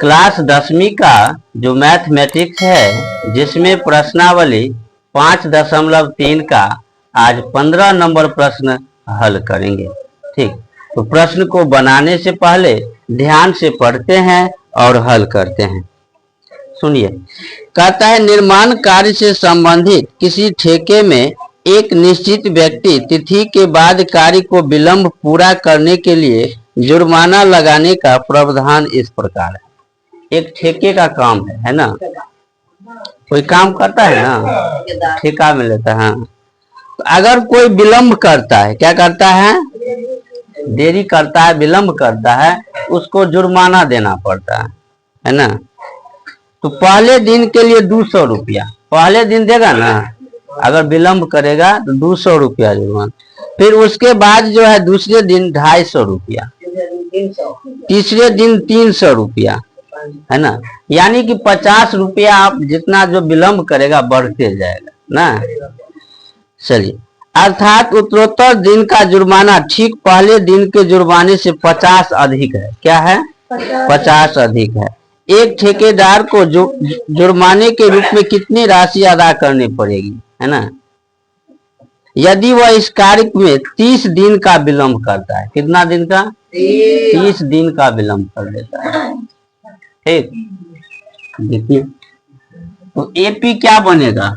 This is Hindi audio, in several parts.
क्लास 10वीं का जो मैथमेटिक्स है, जिसमें प्रश्नावली 5.3 का आज 15 नंबर प्रश्न हल करेंगे। ठीक, तो प्रश्न को बनाने से पहले ध्यान से पढ़ते हैं और हल करते हैं। सुनिए, कहता है निर्माण कार्य से संबंधित किसी ठेके में एक निश्चित व्यक्ति तिथि के बाद कार्य को विलंब पूरा करने के लिए जुर्माना लगाने का प्रावधान इस प्रकार है। एक ठेके का काम है ना, कोई काम करता है ना, ठेका में लेता है। तो अगर कोई विलंब करता है, क्या करता है, देरी करता है, विलंब करता है, उसको जुर्माना देना पड़ता है ना। तो पहले दिन के लिए 200 रुपया पहले दिन देगा ना, अगर विलंब करेगा तो 200 रुपया जुर्माना। फिर उसके बाद जो है दूसरे दिन 250 रुपया, तीसरे दिन 300 रुपया, है ना। यानी कि 50 रुपया आप जितना जो विलंब करेगा बढ़ते जाएगा ना। चलिए, अर्थात उत्तरोत्तर दिन का जुर्माना ठीक पहले दिन के जुर्माने से 50 अधिक है। क्या है, 50 अधिक है। एक ठेकेदार को जुर्माने के रूप में कितनी राशि अदा करनी पड़ेगी, है ना, यदि वह इस कार्य में 30 दिन का विलंब करता है। कितना दिन का, 30 दिन का विलंब कर देता है। ठीक, देखिए तो एपी क्या बनेगा,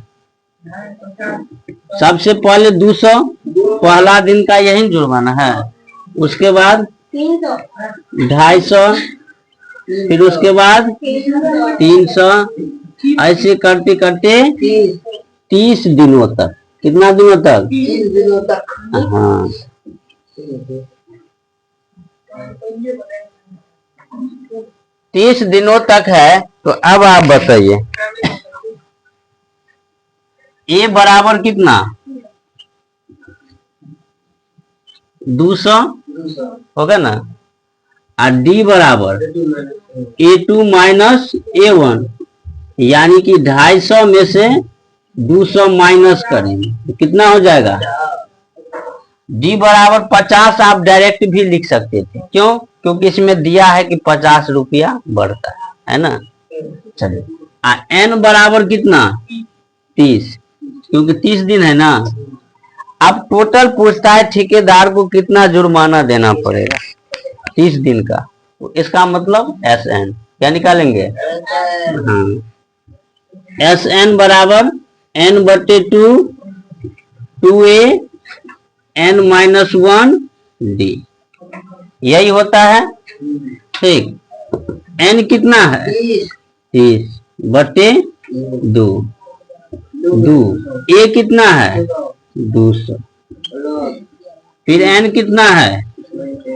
सबसे पहले 200 पहला दिन का यही जुर्माना है, उसके बाद 250, फिर उसके बाद 300, ऐसे करते करते 30 दिनों तक। कितना दिनों तक, 30 दिनों तक। हाँ, 30 दिनों तक है। तो अब आप बताइए ए बराबर कितना, 200 होगा ना, और डी बराबर A2 माइनस A1, यानी कि 250 में से 200 माइनस करेंगे तो कितना हो जाएगा, डी बराबर 50 आप डायरेक्ट भी लिख सकते थे। क्यों, क्योंकि इसमें दिया है कि 50 रुपया बढ़ता है ना। चलिए, एन बराबर कितना, 30, क्योंकि 30 दिन है ना। अब टोटल पूछता है ठेकेदार को कितना जुर्माना देना पड़ेगा 30 दिन का। तो इसका मतलब एस एन क्या निकालेंगे, हाँ, एस एन बराबर n/2 2a n-1 d, यही होता है। ठीक, n कितना है, 30/2, a कितना है, 200, फिर n कितना है,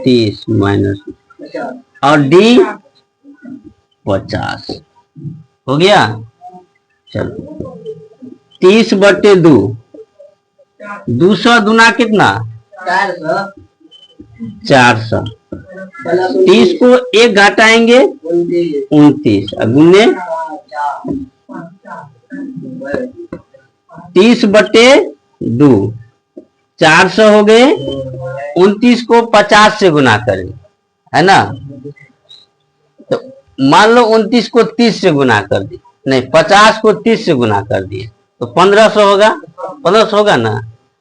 30 माइनस, और d 50 हो गया। चलो, 30/2, 200 दूना कितना, 400, 30 को 1 घटाएंगे 29, गुने 30/2, 400 हो गए। 29 को 50 से गुना करेंगे, है ना। तो मान लो 29 को 30 से गुना कर दिए, नहीं 50 को 30 से गुना कर दिए तो 1500 होगा, 1500 होगा ना।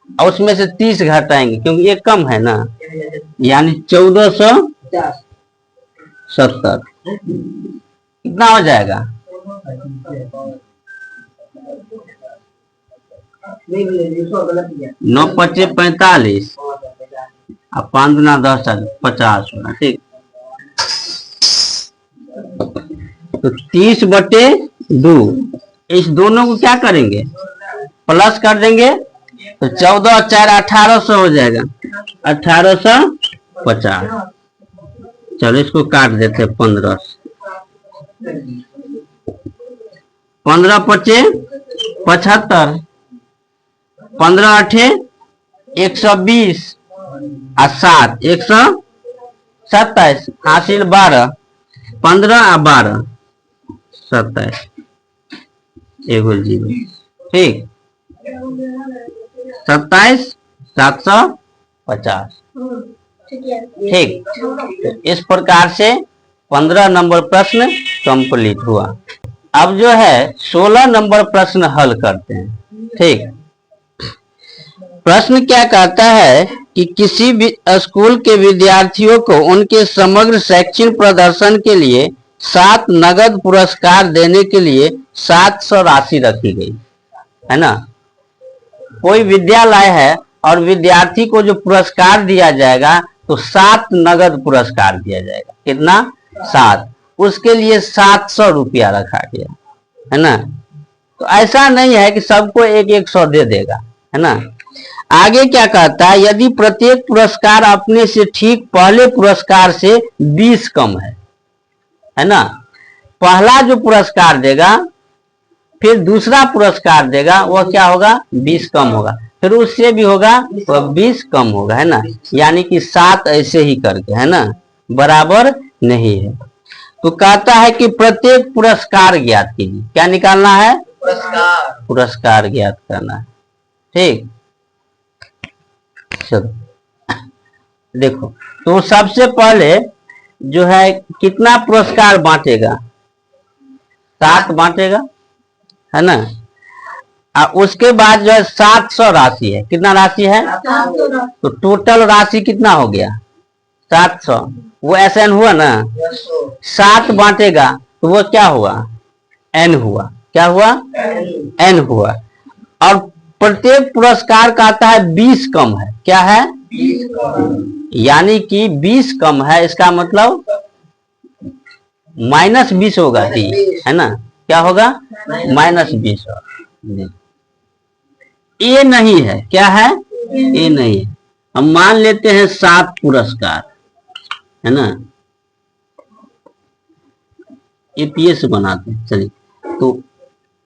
और उसमें से 30 घटाएंगे क्योंकि ये कम है ना, यानी 1470। कितना हो जाएगा, 9×5 = 45 और 5×10 = 50 होगा। ठीक, तो 30/2, इस दोनों को क्या करेंगे, प्लस कर देंगे तो 14 और 4 1800 हो जाएगा, 1850। चलो इसको काट देते 15, 15×5 = 75, 15×8 = 120 और 7 127, हासिल 12, 15 और 12 27, एगो 0। ठीक, 27,750। ठीक, तो इस प्रकार से 15 नंबर प्रश्न कंप्लीट हुआ। अब जो है 16 नंबर प्रश्न हल करते हैं। ठीक, प्रश्न क्या कहता है कि किसी भी स्कूल के विद्यार्थियों को उनके समग्र शैक्षणिक प्रदर्शन के लिए 7 नगद पुरस्कार देने के लिए 700 राशि रखी गई है ना। कोई विद्यालय है और विद्यार्थी को जो पुरस्कार दिया जाएगा तो 7 नगद पुरस्कार दिया जाएगा। कितना? 7। उसके लिए 700 रुपया रखा गया है ना। तो ऐसा नहीं है कि सबको 100 दे देगा, है ना। आगे क्या कहता है, यदि प्रत्येक पुरस्कार अपने से ठीक पहले पुरस्कार से 20 कम है ना। पहला जो पुरस्कार देगा फिर दूसरा पुरस्कार देगा वह क्या होगा? 20 कम होगा, फिर उससे भी होगा वह 20 कम होगा, है ना। यानी कि 7 ऐसे ही करके, है ना, बराबर नहीं है। तो कहता है कि प्रत्येक पुरस्कार ज्ञात कीजिए। क्या निकालना है? पुरस्कार ज्ञात करना है। ठीक, चलो देखो, तो सबसे पहले जो है कितना पुरस्कार बांटेगा? 7 बांटेगा, है ना। उसके बाद जो है 700 राशि है। कितना राशि है? तो टोटल राशि कितना हो गया? 700। वो SN हुआ ना। 7 बांटेगा तो वो क्या हुआ? N हुआ। क्या हुआ? N हुआ। और प्रत्येक पुरस्कार का आता है 20 कम है। क्या है? 20 कम। यानी कि 20 कम है, इसका मतलब -20 होगा, है ना। क्या होगा? -20 होगा। ये नहीं है। क्या है? ये नहीं है। हम मान लेते हैं 7 पुरस्कार, है ना। ये PS बनाते हैं। चलिए, तो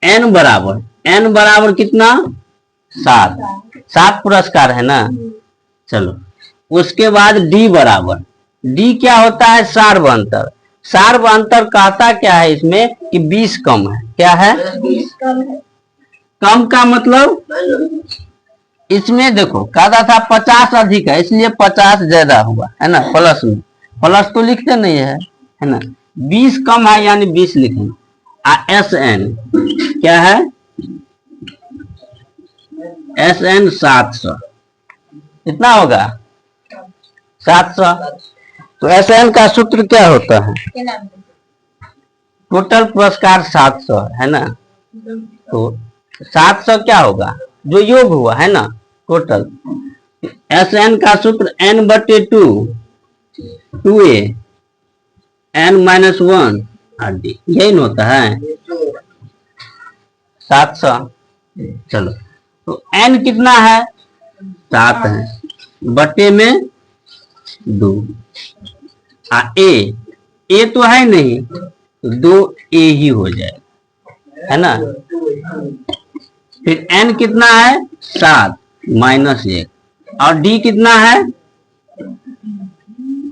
N बराबर कितना? 7 पुरस्कार है ना। चलो, उसके बाद D बराबर, D क्या होता है? सार्व अंतर। सार्व अंतर कहता क्या है इसमें कि 20 कम है। क्या है? 20 कम है। कम का मतलब इसमें देखो कहता था 50 अधिक है, इसलिए 50 ज्यादा हुआ, है ना। प्लस में प्लस तो लिखते नहीं है ना। 20 कम है यानी 20 लिखेंगे। SN क्या है? SN 700। कितना होगा? 700। तो SN का सूत्र क्या होता है? टोटल पुरस्कार 700 है ना। तो 700 क्या होगा? जो योग हुआ, है ना, टोटल। SN का सूत्र N/2 2A N-1 RD, यही होता है 700। चलो, तो N कितना है? 7 है, बटे में 2। A तो है नहीं, तो 2A ही हो जाए, है ना। फिर N कितना है? 7 -1। और D कितना है?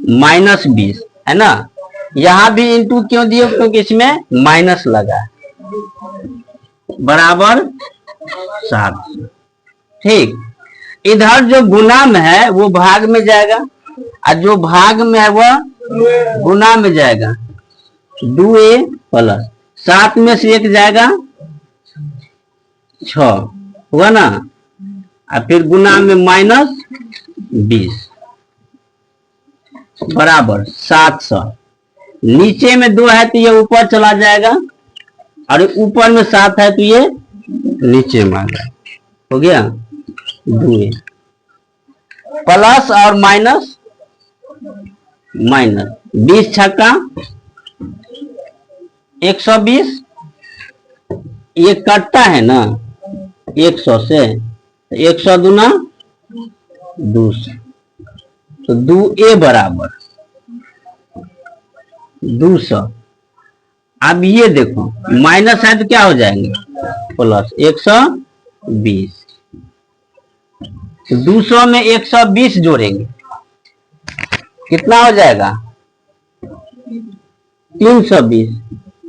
-20, है ना। यहां भी इंटू क्यों दिए? क्योंकि इसमें माइनस लगा है, बराबर 700। ठीक, इधर जो गुना में है वो भाग में जाएगा, और जो भाग में है वह गुना में जाएगा। 2A प्लस 7 में से 1 जाएगा 6 हुआ ना, और फिर गुना में -20 बराबर 700। नीचे में 2 है तो ये ऊपर चला जाएगा, और ऊपर में 7 है तो ये नीचे में आ जाएगा। हो गया 2A प्लस और माइनस 20 छक्का 120। ये कटता है ना 100 से, 100 दूना 200, तो 2A बराबर 200। अब ये देखो माइनस है तो क्या हो जाएंगे? प्लस 120। तो 200 में 120 जोड़ेंगे, कितना हो जाएगा? 320।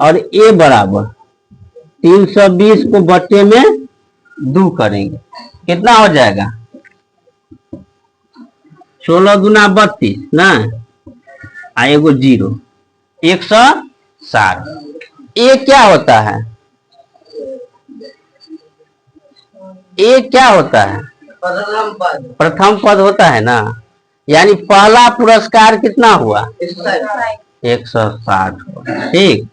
और A बराबर 320 को बट्टे में 2 करेंगे, कितना हो जाएगा? 16 दूना 32 ना, एगो 0, 160। ए क्या होता है? ए क्या होता है? प्रथम पद होता है ना, यानी पहला पुरस्कार कितना हुआ? 160। ठीक,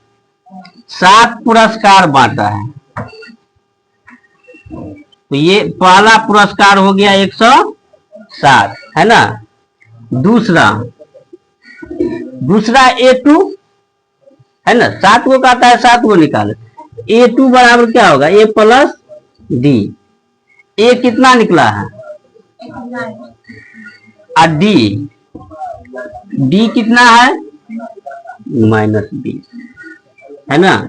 7 पुरस्कार बांटा है, तो ये पहला पुरस्कार हो गया 160, है ना। दूसरा A2 है ना, 7 को कहता है, 7 को निकाले। A2 बराबर क्या होगा? A plus D. ए कितना निकला है? और डी कितना है? -20, है ना।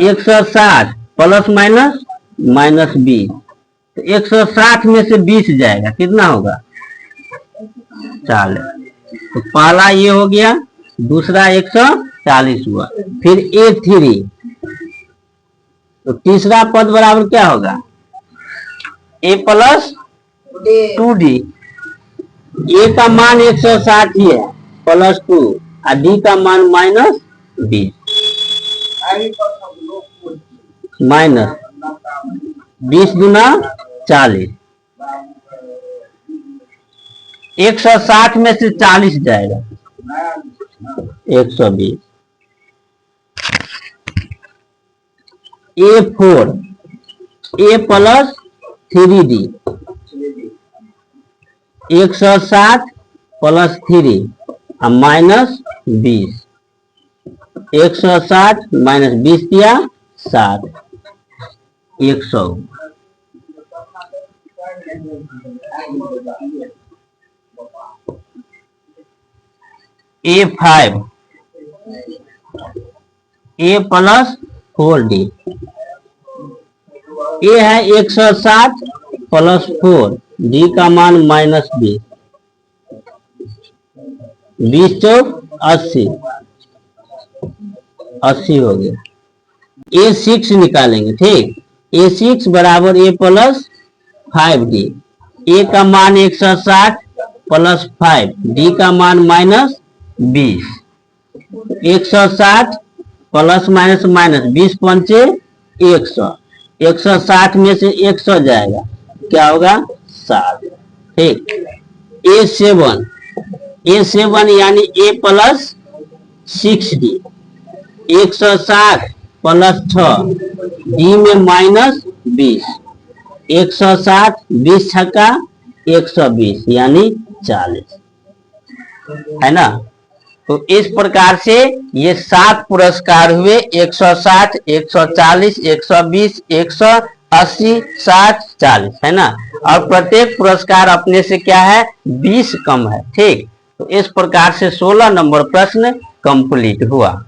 160 प्लस माइनस -20, तो 160 में से 20 जाएगा, कितना होगा? 40। तो पहला ये हो गया, दूसरा 140 हुआ। फिर A3, तो तीसरा पद बराबर क्या होगा? A plus 2D। ए का मान 160 ही है, प्लस 2, और डी का मान -20, -20 गुना 40। 160 में से 40 जाएगा, 120। A4, A plus 3D, 160 plus 3 और -20, 160 माइनस 20 दिया 7, 100। A5, A प्लस 4D, ए है 160 प्लस 4, डी का मान -20, 20 चौक 80, 80 हो गया। A6 निकालेंगे, ठीक। A6 बराबर A प्लस 5D, ए का मान 160 प्लस 5, डी का मान -20, 160 प्लस माइनस माइनस 20 पंचे 100, 160 में से 100 जाएगा, क्या होगा? 7। ठीक। A7 यानी A plus 6D, 160 plus 6, D में -20, 160, 20 छक्का 120 यानी 40, है ना। तो इस प्रकार से ये 7 पुरस्कार हुए, 160, 140, 120, 180, 60, 40, है ना। और प्रत्येक पुरस्कार अपने से क्या है? 20 कम है। ठीक, तो इस प्रकार से 16 नंबर प्रश्न कंप्लीट हुआ।